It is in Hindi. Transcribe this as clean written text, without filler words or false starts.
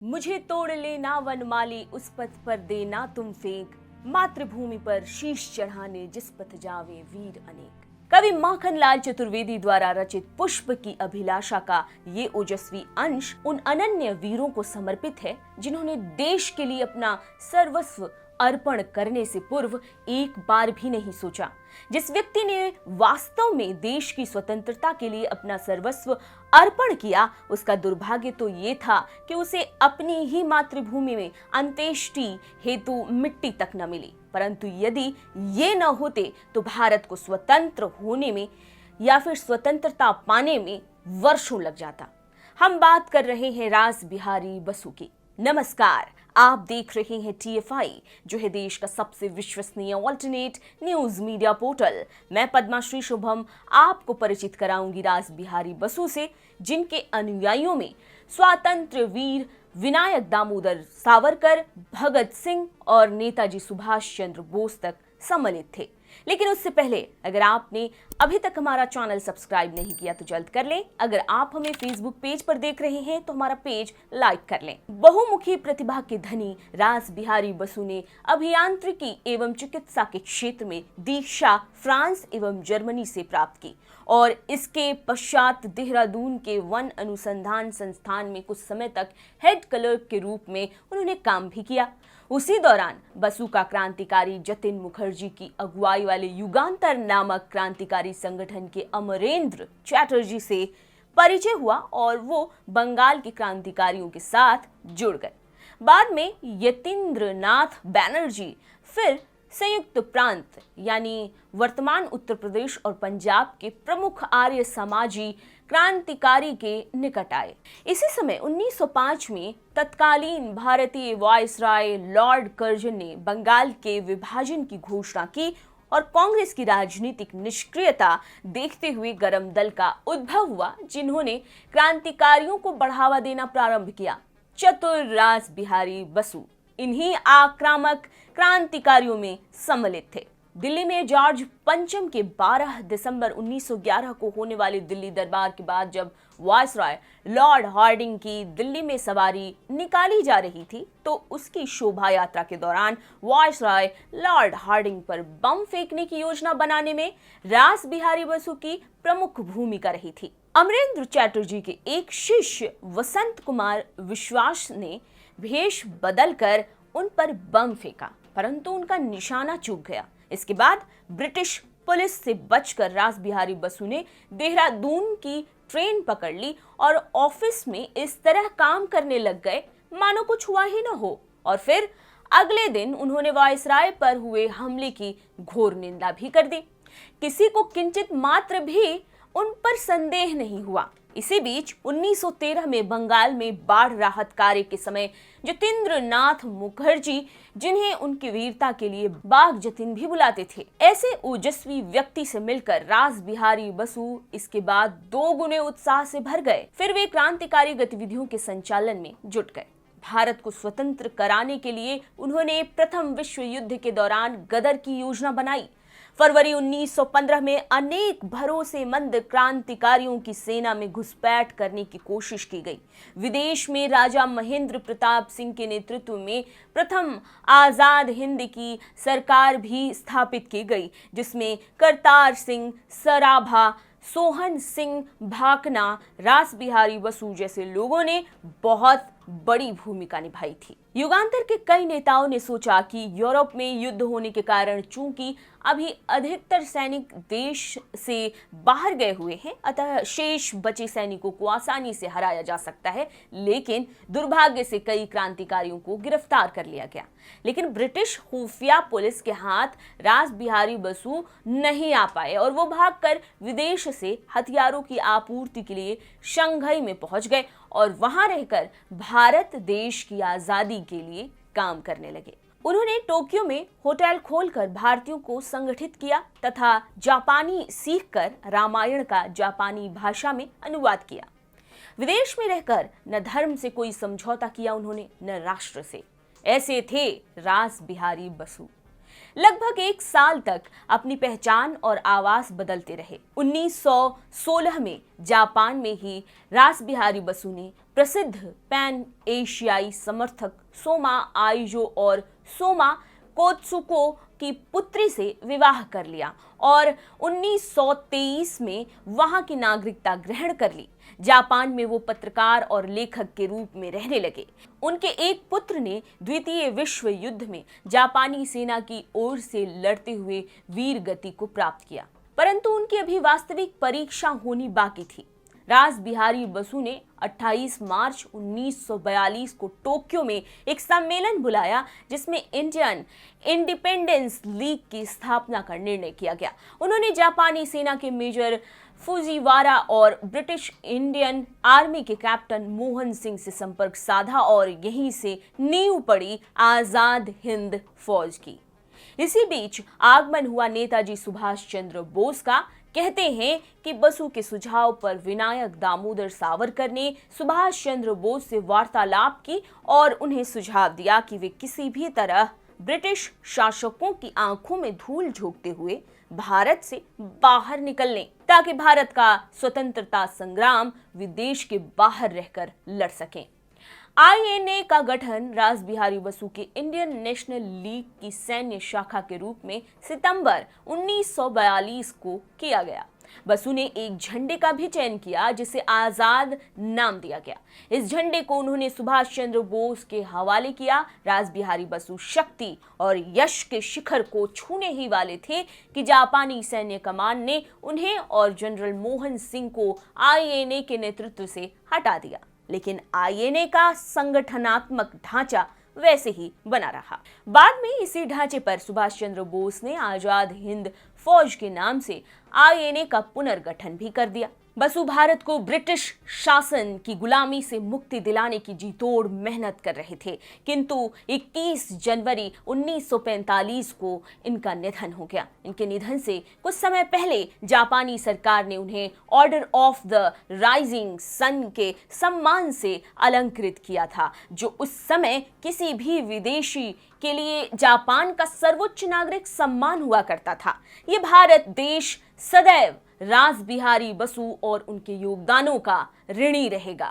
मुझे तोड़ लेना वनमाली, उस पथ पर देना तुम फेंक, मातृभूमि पर शीश चढ़ाने जिस पथ जावे वीर अनेक। कवि माखनलाल चतुर्वेदी द्वारा रचित पुष्प की अभिलाषा का ये ओजस्वी अंश उन अनन्य वीरों को समर्पित है जिन्होंने देश के लिए अपना सर्वस्व अर्पण करने से पूर्व एक बार भी नहीं सोचा। जिस व्यक्ति ने वास्तव में देश की स्वतंत्रता के लिए अपना सर्वस्व अर्पण किया, उसका दुर्भाग्य तो ये था कि उसे अपनी ही मातृभूमि में अंत्येष्टि हेतु मिट्टी तक न मिली। परंतु यदि ये न होते तो भारत को स्वतंत्र होने में या फिर स्वतंत्रता पाने में वर्षों लग जाता। हम बात कर रहे हैं रास बिहारी बसु की। नमस्कार, आप देख रहे हैं TFI, जो है देश का सबसे विश्वसनीय ऑल्टरनेट न्यूज मीडिया पोर्टल। मैं पद्माश्री शुभम आपको परिचित कराऊंगी रास बिहारी बसु से, जिनके अनुयायियों में स्वातंत्र्य वीर विनायक दामोदर सावरकर, भगत सिंह और नेताजी सुभाष चंद्र बोस तक सम्मिलित थे। लेकिन उससे पहले अगर आपने अभी तक हमारा चैनल सब्सक्राइब नहीं किया तो जल्द कर लें। अगर आप हमें फेसबुक पेज पर देख रहे हैं तो हमारा पेज लाइक कर लें। बहुमुखी प्रतिभा के धनी रास बिहारी बसु ने अभियांत्रिकी एवं चिकित्सा के क्षेत्र में दीक्षा फ्रांस एवं जर्मनी से प्राप्त की और इसके पश्चात देहरादून के वन अनुसंधान संस्थान में कुछ समय तक हेड क्लर्क के रूप में उन्होंने काम भी किया। उसी दौरान बसु का क्रांतिकारी जतिन मुखर्जी की अगुवाई वाले युगांतर नामक क्रांतिकारी संगठन के अमरेंद्र चैटर्जी से परिचय हुआ और वो बंगाल के क्रांतिकारियों के साथ जुड़ गए। बाद में यतीन्द्रनाथ बैनर्जी फिर संयुक्त प्रांत यानी वर्तमान उत्तर प्रदेश और पंजाब के प्रमुख आर्य समाजी क्रांतिकारी के निकट आए। इसी समय 1905 में तत्कालीन भारतीय वायसराय लॉर्ड कर्जन ने बंगाल के विभाजन की घोषणा की और कांग्रेस की राजनीतिक निष्क्रियता देखते हुए गरम दल का उद्भव हुआ, जिन्होंने क्रांतिकारियों को बढ़ावा देना प्रारंभ किया। चतुर रास बिहारी बसु इन्हीं आक्रामक क्रांतिकारियों में सम्मिलित थे। दिल्ली में जॉर्ज पंचम के 12 दिसंबर 1911 को होने वाले दिल्ली दरबार के बाद जब वायसराय लॉर्ड हार्डिंग की दिल्ली में सवारी निकाली जा रही थी, तो उसकी शोभा यात्रा के दौरान वायसराय लॉर्ड हार्डिंग पर बम फेंकने की योजना बनाने में रास बिहारी बसु की प्रमुख भूमिका रही थी। अमरेंद्र चैटर्जी के एक शिष्य वसंत कुमार विश्वास ने भेष बदलकर उन पर बम फेंका, परंतु उनका निशाना चूक गया। इसके बाद ब्रिटिश पुलिस से बचकर रास बिहारी बसु ने देहरादून की ट्रेन पकड़ ली और ऑफिस में इस तरह काम करने लग गए मानो कुछ हुआ ही न हो। और फिर अगले दिन उन्होंने वायसराय पर हुए हमले की घोर निंदा भी कर दी। किसी को किंचित मात्र भी उन पर संदेह नहीं हुआ। इसी बीच 1913 में बंगाल में बाढ़ राहत कार्य के समय जतीन्द्रनाथ मुखर्जी, जिन्हें उनकी वीरता के लिए बाघ जतिन भी बुलाते थे, ऐसे ओजस्वी व्यक्ति से मिलकर रास बिहारी बसु इसके बाद 2 गुने उत्साह से भर गए। फिर वे क्रांतिकारी गतिविधियों के संचालन में जुट गए। भारत को स्वतंत्र कराने के लिए उन्होंने प्रथम विश्व युद्ध के दौरान गदर की योजना बनाई। फरवरी 1915 में अनेक भरोसेमंद क्रांतिकारियों की सेना में घुसपैठ करने की कोशिश की गई। विदेश में राजा महेंद्र प्रताप सिंह के नेतृत्व में प्रथम आजाद हिंद की सरकार भी स्थापित की गई, जिसमें करतार सिंह सराभा, सोहन सिंह भाकना, रास बिहारी बसु जैसे लोगों ने बहुत बड़ी भूमिका निभाई थी। युगांतर के कई नेताओं ने सोचा कि यूरोप में युद्ध होने के कारण चूंकि अभी अधिकतर सैनिक देश से बाहर गए हुए हैं, अतः शेष बचे सैनिकों को आसानी से हराया जा सकता है। लेकिन दुर्भाग्य से कई क्रांतिकारियों को गिरफ्तार कर लिया गया। लेकिन ब्रिटिश खुफिया पुलिस के हाथ रास बिहारी बसु नहीं आ पाए और वो भागकर विदेश से हथियारों की आपूर्ति के लिए शंघाई में पहुंच गए और वहां रहकर भारत देश की आजादी के लिए काम करने लगे। उन्होंने टोक्यो में होटल खोलकर भारतीयों को संगठित किया तथा जापानी सीखकर रामायण का जापानी भाषा में अनुवाद किया। विदेश में रहकर न धर्म से कोई समझौता किया उन्होंने, न राष्ट्र से। ऐसे थे रास बिहारी बसु। लगभग 1 साल तक अपनी पहचान और आवाज बदलते रहे। 1916 में जापान में ही रास बिहारी बसु ने प्रसिद्ध पैन एशियाई समर्थक सोमा आइजो और सोमा कोत्सुको की पुत्री से विवाह कर लिया और 1923 में वहां की नागरिकता ग्रहण कर ली। जापान में वो पत्रकार और लेखक के रूप में रहने लगे। उनके एक पुत्र ने द्वितीय विश्व युद्ध में जापानी सेना की ओर से लड़ते हुए वीर गति को प्राप्त किया, परंतु उनकी अभी वास्तविक परीक्षा होनी बाकी थी। रास बिहारी बसु ने 28 मार्च 1942 को टोक्यो में एक सम्मेलन बुलाया जिसमें इंडियन इंडिपेंडेंस लीग की स्थापना का निर्णय किया गया। उन्होंने जापानी सेना के मेजर फुजीवारा और ब्रिटिश इंडियन आर्मी के कैप्टन मोहन सिंह से संपर्क साधा और यहीं से नींव पड़ी आजाद हिंद फौज की। इसी बीच आगमन हुआ नेताजी सुभाष चंद्र बोस का। कहते हैं कि बसु के सुझाव पर विनायक दामोदर सावरकर ने सुभाष चंद्र बोस से वार्तालाप की और उन्हें सुझाव दिया कि वे किसी भी तरह ब्रिटिश शासकों की आंखों में धूल झोंकते हुए भारत से बाहर निकल लें ताकि भारत का स्वतंत्रता संग्राम विदेश के बाहर रहकर लड़ सकें। आईएनए का गठन रास बिहारी बसु के इंडियन नेशनल लीग की सैन्य शाखा के रूप में सितंबर 1942 को किया गया। बसु ने एक झंडे का भी चयन किया जिसे आजाद नाम दिया गया। इस झंडे को उन्होंने सुभाष चंद्र बोस के हवाले किया। रास बिहारी बसु शक्ति और यश के शिखर को छूने ही वाले थे कि जापानी सैन्य कमान ने उन्हें और जनरल मोहन सिंह को आईएनए के नेतृत्व से हटा दिया, लेकिन आईएनए का संगठनात्मक ढांचा वैसे ही बना रहा। बाद में इसी ढांचे पर सुभाष चंद्र बोस ने आजाद हिंद फौज के नाम से आईएनए का पुनर्गठन भी कर दिया। बसु भारत को ब्रिटिश शासन की गुलामी से मुक्ति दिलाने की जीतोड़ मेहनत कर रहे थे, किंतु 21 जनवरी 1945 को इनका निधन हो गया। इनके निधन से कुछ समय पहले जापानी सरकार ने उन्हें order of the rising sun के सम्मान से अलंकृत किया था, जो उस समय किसी भी विदेशी के लिए जापान का सर्वोच्च नागरिक सम्मान हुआ करता था। ये भारत देश सदैव रास बिहारी बसु और उनके योगदानों का ऋणी रहेगा।